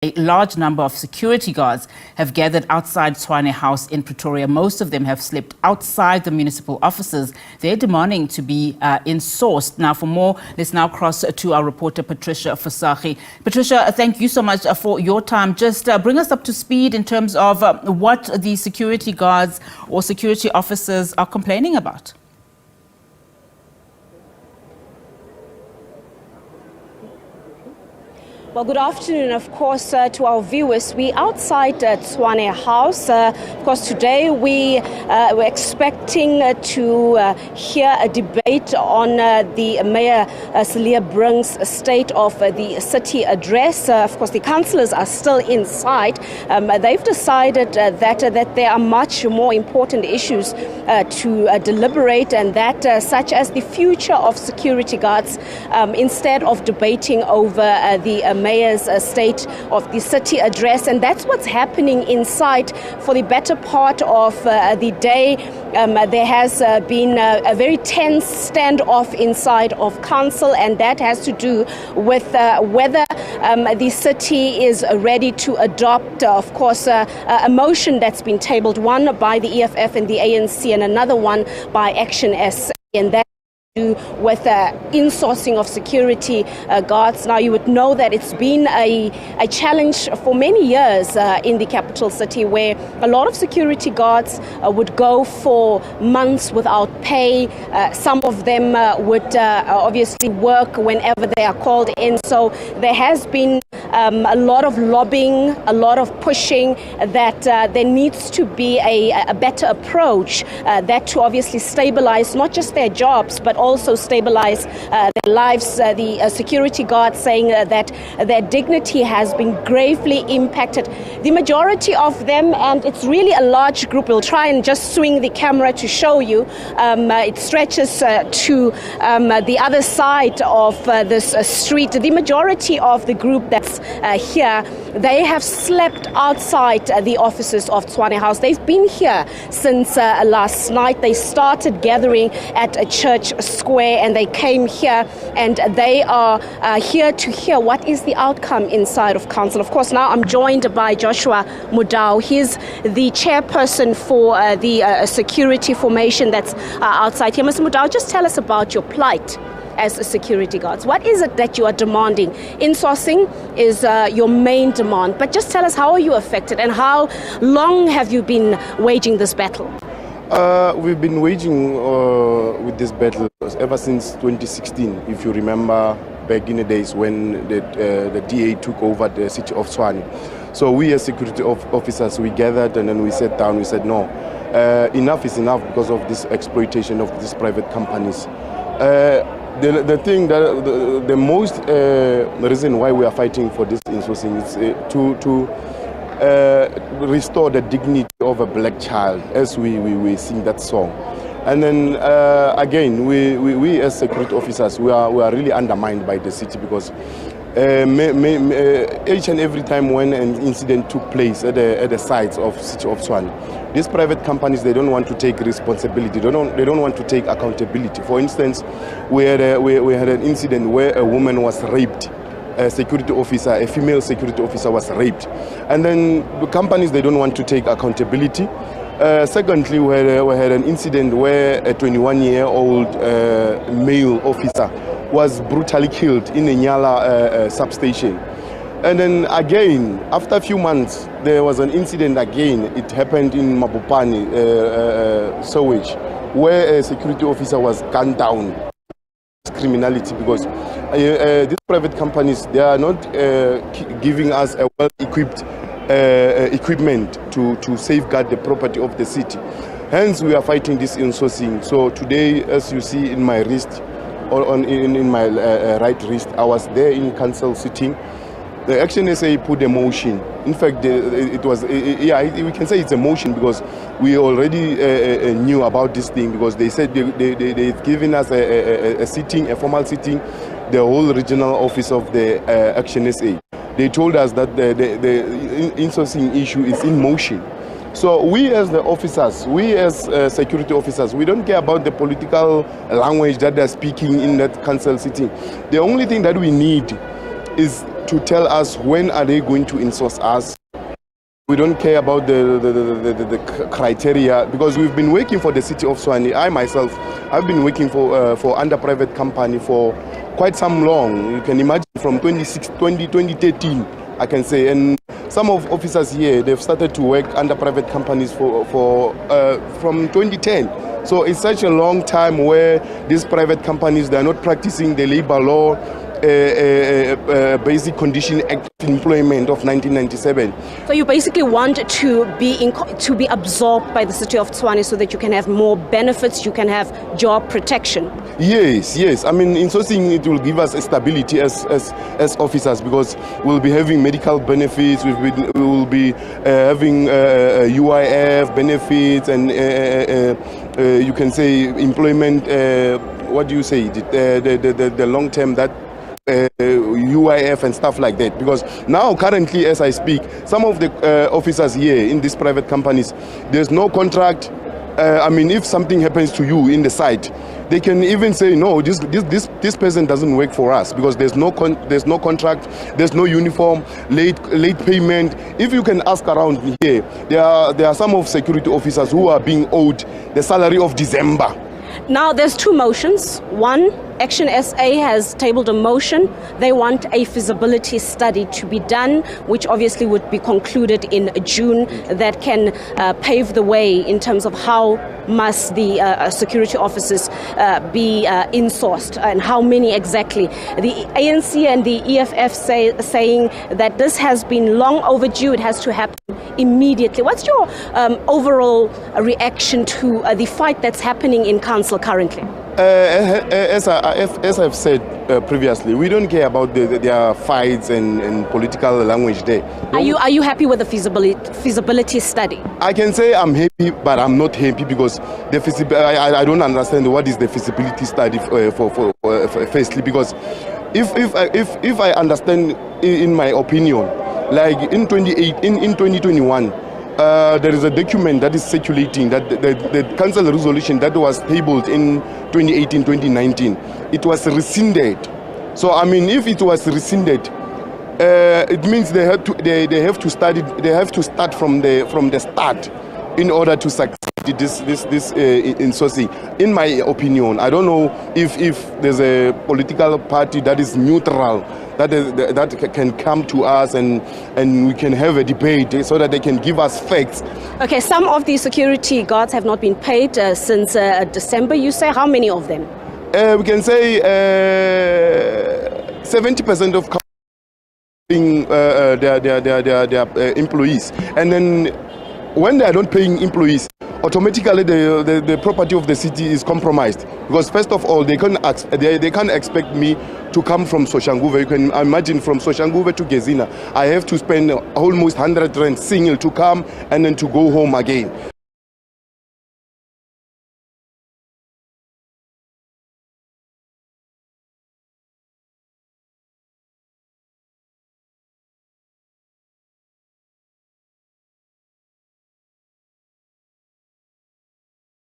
A large number of security guards have gathered outside Tshwane House in Pretoria. Most of them have slept outside the municipal offices. They're demanding to be insourced. Now, for more, let's now cross to our reporter, Patricia Fasagi. Patricia, thank you so much for your time. Just bring us up to speed in terms of what the security guards or security officers are complaining about. Well, good afternoon, of course, to our viewers. We're outside Tshwane House. Of course, today we're expecting to hear a debate on the Mayor Cilliers Brings State of the City address. Of course, the councillors are still inside. They've decided that there are much more important issues to deliberate, and that such as the future of security guards, instead of debating over the Mayor's State of the City address. And that's what's happening inside for the better part of the day. There has been a very tense standoff inside of council, and that has to do with whether the city is ready to adopt, of course, a motion that's been tabled, one by the EFF and the ANC and another one by Action SA, and that with insourcing of security guards. Now, you would know that it's been a challenge for many years in the capital city, where a lot of security guards would go for months without pay. Some of them would obviously work whenever they are called in. So there has been a lot of lobbying, a lot of pushing that there needs to be a better approach that to obviously stabilize not just their jobs, but also stabilize their lives. The security guards saying that their dignity has been gravely impacted. The majority of them, and it's really a large group, we'll try and just swing the camera to show you. It stretches to the other side of this street. The majority of the group that's here, they have slept outside the offices of Tshwane House. They've been here since last night. They started gathering at a church square, and they came here, and they are here to hear what is the outcome inside of council. Of course, now I'm joined by Joshua Mudau. He's the chairperson for the security formation that's outside here. Mr. Mudau, just tell us about your plight as security guards. What is it that you are demanding? Insourcing is your main demand, but just tell us, how are you affected, and how long have you been waging this battle? We've been waging with this battle ever since 2016, if you remember, back in the days when the DA took over the city of Tshwane. So we as security officers, we gathered and then we sat down, we said no, enough is enough because of this exploitation of these private companies. The thing that the most reason why we are fighting for this insourcing is to restore the dignity of a black child, as we sing that song. And then again, we as security officers, we are really undermined by the city, because each and every time when an incident took place at the sites of city of Tshwane, these private companies, they don't want to take responsibility. They don't want to take accountability. For instance, we had an incident where a woman was raped. A security officer, a female security officer, was raped, and then the companies, they don't want to take accountability. Secondly, we had an incident where a 21-year-old male officer was brutally killed in a Nyala substation. And then again, after a few months, there was an incident again. It happened in Mabopane, Soweto, where a security officer was gunned down. Criminality, because these private companies, they are not giving us a well-equipped equipment to safeguard the property of the city. Hence, we are fighting this insourcing. So today, as you see in my wrist, in my right wrist, I was there in council sitting. The Action SA put a motion. In fact, it was, we can say it's a motion, because we already knew about this thing, because they said they've given us a sitting, a formal sitting, the whole regional office of the Action SA. They told us that the insourcing issue is in motion. So we as the officers, we as security officers, we don't care about the political language that they're speaking in that council sitting. The only thing that we need is to tell us when are they going to insource us. We don't care about the criteria, because we've been working for the city of Tshwane. I myself, I've been working for under private company for quite some long. You can imagine from 2013, I can say. And some of officers here, they've started to work under private companies from 2010. So it's such a long time where these private companies, they're not practicing the labor law, Basic Condition Act of Employment of 1997. So you basically want to be absorbed by the city of Tshwane so that you can have more benefits, you can have job protection. Yes. I mean, in sourcing, it will give us a stability as officers, because we'll be having medical benefits, we will be having UIF benefits, and you can say employment. What do you say? The long term that. UIF and stuff like that, because now currently as I speak, some of the officers here in these private companies, there's no contract. I mean, if something happens to you in the site, they can even say no, this person doesn't work for us, because there's no contract, there's no uniform, late payment. If you can ask around here, there are some of security officers who are being owed the salary of December. Now, there's two motions. One, Action SA has tabled a motion. They want a feasibility study to be done, which obviously would be concluded in June, that can pave the way in terms of how must the security officers be insourced and how many exactly. The ANC and the EFF saying that this has been long overdue, it has to happen immediately. What's your overall reaction to the fight that's happening in council currently? As I've said previously, we don't care about their fights and political language there. Are you happy with the feasibility study? I can say I'm happy, but I'm not happy, because I don't understand what is the feasibility study for firstly, because if I understand, in my opinion, like in 2021. There is a document that is circulating, that the council resolution that was tabled in 2018-2019, it was rescinded. So I mean, if it was rescinded, it means they have to start from the start in order to succeed this insourcing. In my opinion, I don't know if there's a political party that is neutral, that can come to us and we can have a debate so that they can give us facts. Okay, some of the security guards have not been paid since December, you say. How many of them? We can say 70% of paying their employees, and then when they are not paying employees, automatically the property of the city is compromised, because first of all they can't expect me to come from Soshanguve. You can imagine, from Soshanguve to Gezina I have to spend almost 100 rand single to come and then to go home again.